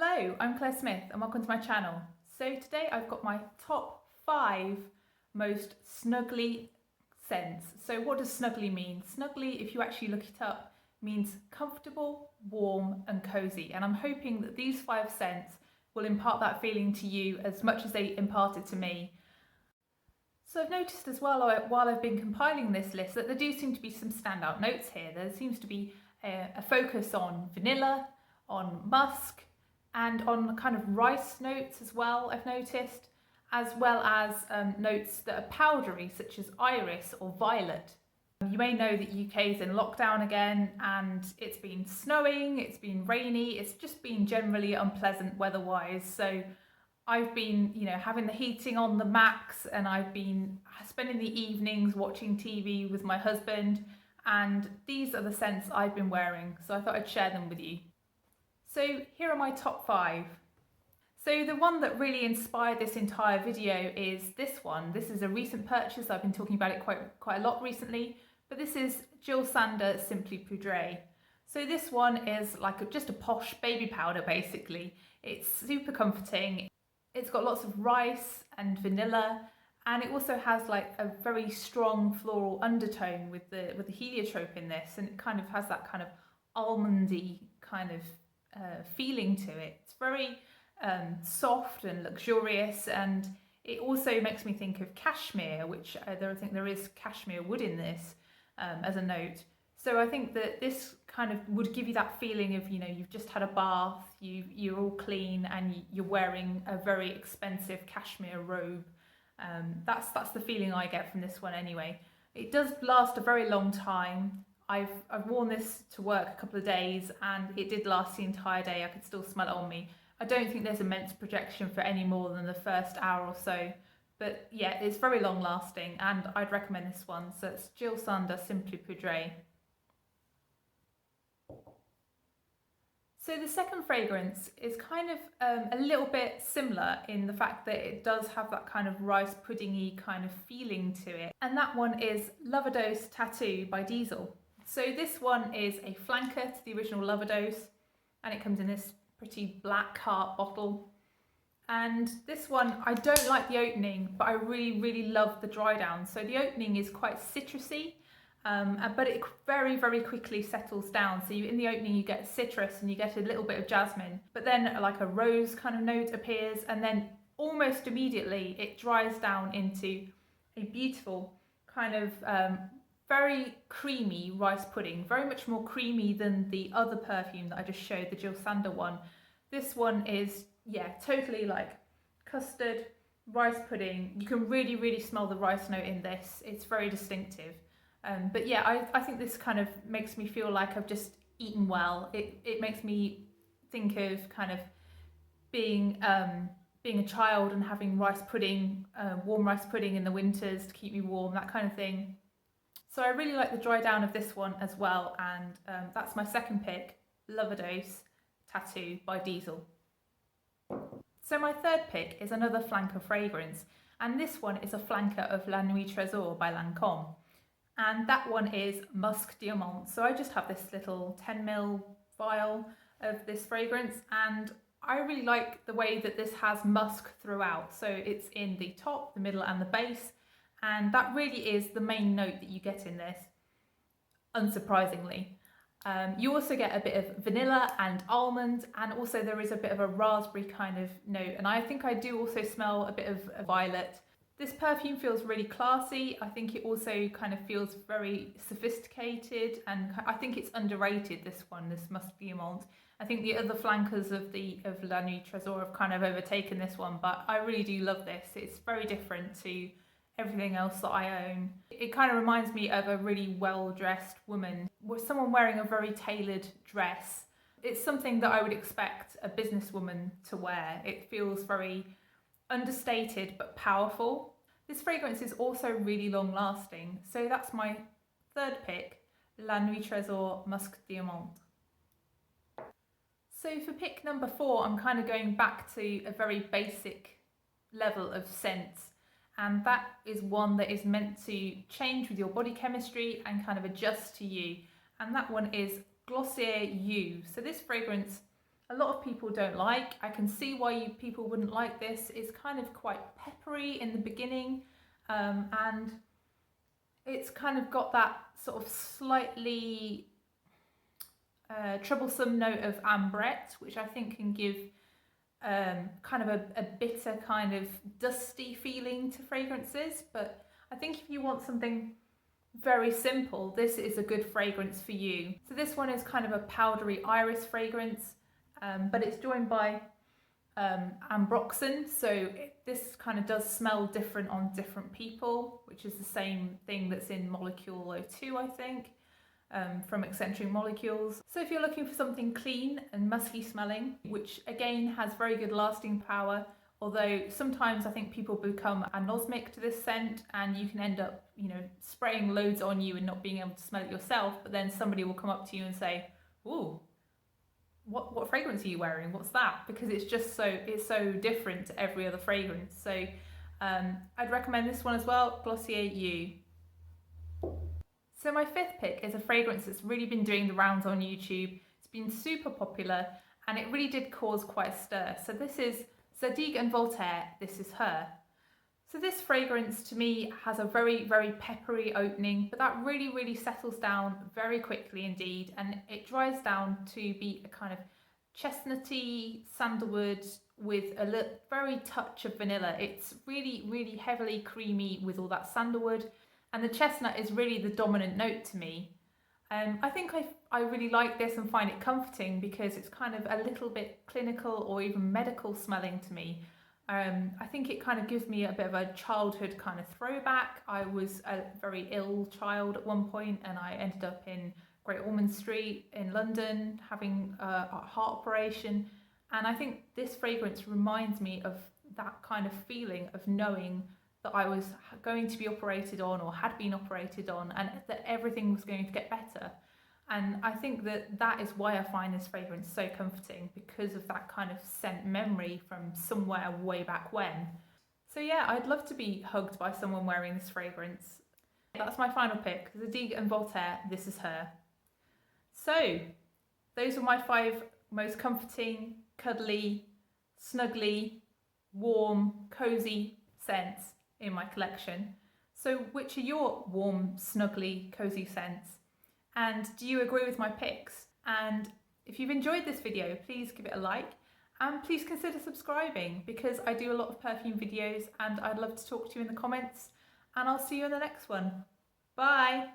Hello, I'm Claire Smith and welcome to my channel. So today I've got my top 5 most snuggly scents. So what does snuggly mean? Snuggly, if you actually look it up, means comfortable, warm and cozy. And I'm hoping that these 5 scents will impart that feeling to you as much as they imparted to me. So I've noticed as well while I've been compiling this list that there do seem to be some standout notes here. There seems to be a focus on vanilla, on musk, and on kind of rice notes as well, I've noticed, as well as notes that are powdery, such as iris or violet. You may know that UK is in lockdown again, and it's been snowing, it's been rainy, it's just been generally unpleasant weather-wise. So I've been, having the heating on the max, and I've been spending the evenings watching TV with my husband, and these are the scents I've been wearing, so I thought I'd share them with you. So here are my top 5. So the one that really inspired this entire video is this one. This is a recent purchase. I've been talking about it quite a lot recently, but this is Jil Sander Simply Poudrée. So this one is like just a posh baby powder basically. It's super comforting. It's got lots of rice and vanilla, and it also has like a very strong floral undertone with the heliotrope in this, and it kind of has that kind of almondy kind of feeling to it. It's very soft and luxurious, and it also makes me think of cashmere, which I think there is cashmere wood in this as a note. So I think that this kind of would give you that feeling of, you've just had a bath, you're all clean, and you're wearing a very expensive cashmere robe. That's the feeling I get from this one anyway. It does last a very long time. I've worn this to work a couple of days and it did last the entire day. I could still smell it on me. I don't think there's immense projection for any more than the first hour or so, but yeah, it's very long lasting and I'd recommend this one. So it's Jil Sander Simply Poudrée. So the second fragrance is kind of a little bit similar in the fact that it does have that kind of rice puddingy kind of feeling to it, and that one is Loverdose Tattoo by Diesel. So this one is a flanker to the original Loverdose, and it comes in this pretty black heart bottle. And this one, I don't like the opening, but I really love the dry down. So the opening is quite citrusy, but it very quickly settles down. So in the opening you get citrus and you get a little bit of jasmine, but then like a rose kind of note appears, and then almost immediately it dries down into a beautiful kind of very creamy rice pudding, very much more creamy than the other perfume that I just showed, the Jil Sander one. This one is, totally like custard, rice pudding. You can really smell the rice note in this. It's very distinctive. But yeah, I think this kind of makes me feel like I've just eaten well. It makes me think of kind of being a child and having rice pudding, warm rice pudding in the winters to keep me warm, that kind of thing. So I really like the dry down of this one as well, and that's my second pick, Loverdose Tattoo by Diesel. So my third pick is another flanker fragrance, and this one is a flanker of La Nuit Trésor by Lancôme, and that one is Musk Diamant. So I just have this little 10ml vial of this fragrance, and I really like the way that this has musk throughout. So it's in the top, the middle and the base, and that really is the main note that you get in this, unsurprisingly. You also get a bit of vanilla and almond, and also there is a bit of a raspberry kind of note, and I think I do also smell a bit of violet. This perfume feels really classy. I think it also kind of feels very sophisticated, and I think it's underrated, this one, this Musk Diamant. I think the other flankers of La Nuit Trésor have kind of overtaken this one, but I really do love this. It's very different to everything else that I own. It kind of reminds me of a really well-dressed woman, with someone wearing a very tailored dress. It's something that I would expect a businesswoman to wear. It feels very understated but powerful. This fragrance is also really long-lasting, so that's my third pick, La Nuit Trésor Musk Diamant. So for pick number 4, I'm kind of going back to a very basic level of scents, and that is one that is meant to change with your body chemistry and kind of adjust to you, and that one is Glossier You. So this fragrance a lot of people don't like. I can see why people wouldn't like this. It's kind of quite peppery in the beginning, and it's kind of got that sort of slightly troublesome note of ambrette, which I think can give kind of a bitter, kind of dusty feeling to fragrances. But I think if you want something very simple, this is a good fragrance for you. So this one is kind of a powdery iris fragrance, but it's joined by ambroxan, so this kind of does smell different on different people, which is the same thing that's in Molecule 02, I think, from Eccentric Molecules. So if you're looking for something clean and musky smelling, which again has very good lasting power, although sometimes I think people become anosmic to this scent and you can end up, you know, spraying loads on you and not being able to smell it yourself, but then somebody will come up to you and say, ooh, what fragrance are you wearing? What's that? Because it's just so different to every other fragrance. So I'd recommend this one as well, Glossier You. So my fifth pick is a fragrance that's really been doing the rounds on YouTube. It's been super popular and it really did cause quite a stir. So this is Zadig and Voltaire, This Is Her. So this fragrance to me has a very, very peppery opening, but that really settles down very quickly indeed, and it dries down to be a kind of chestnutty sandalwood with a very touch of vanilla. It's really heavily creamy with all that sandalwood, and the chestnut is really the dominant note to me. I think I really like this and find it comforting because it's kind of a little bit clinical or even medical smelling to me. I think it kind of gives me a bit of a childhood kind of throwback. I was a very ill child at one point and I ended up in Great Ormond Street in London having a heart operation. And I think this fragrance reminds me of that kind of feeling of knowing that I was going to be operated on or had been operated on and that everything was going to get better. And I think that is why I find this fragrance so comforting, because of that kind of scent memory from somewhere way back when. So yeah, I'd love to be hugged by someone wearing this fragrance. That's my final pick, Zadig and Voltaire, This Is Her. So those are my 5 most comforting, cuddly, snuggly, warm, cozy scents in my collection. So which are your warm, snuggly, cozy scents? And do you agree with my picks? And if you've enjoyed this video, please give it a like and please consider subscribing, because I do a lot of perfume videos and I'd love to talk to you in the comments, and I'll see you in the next one. Bye!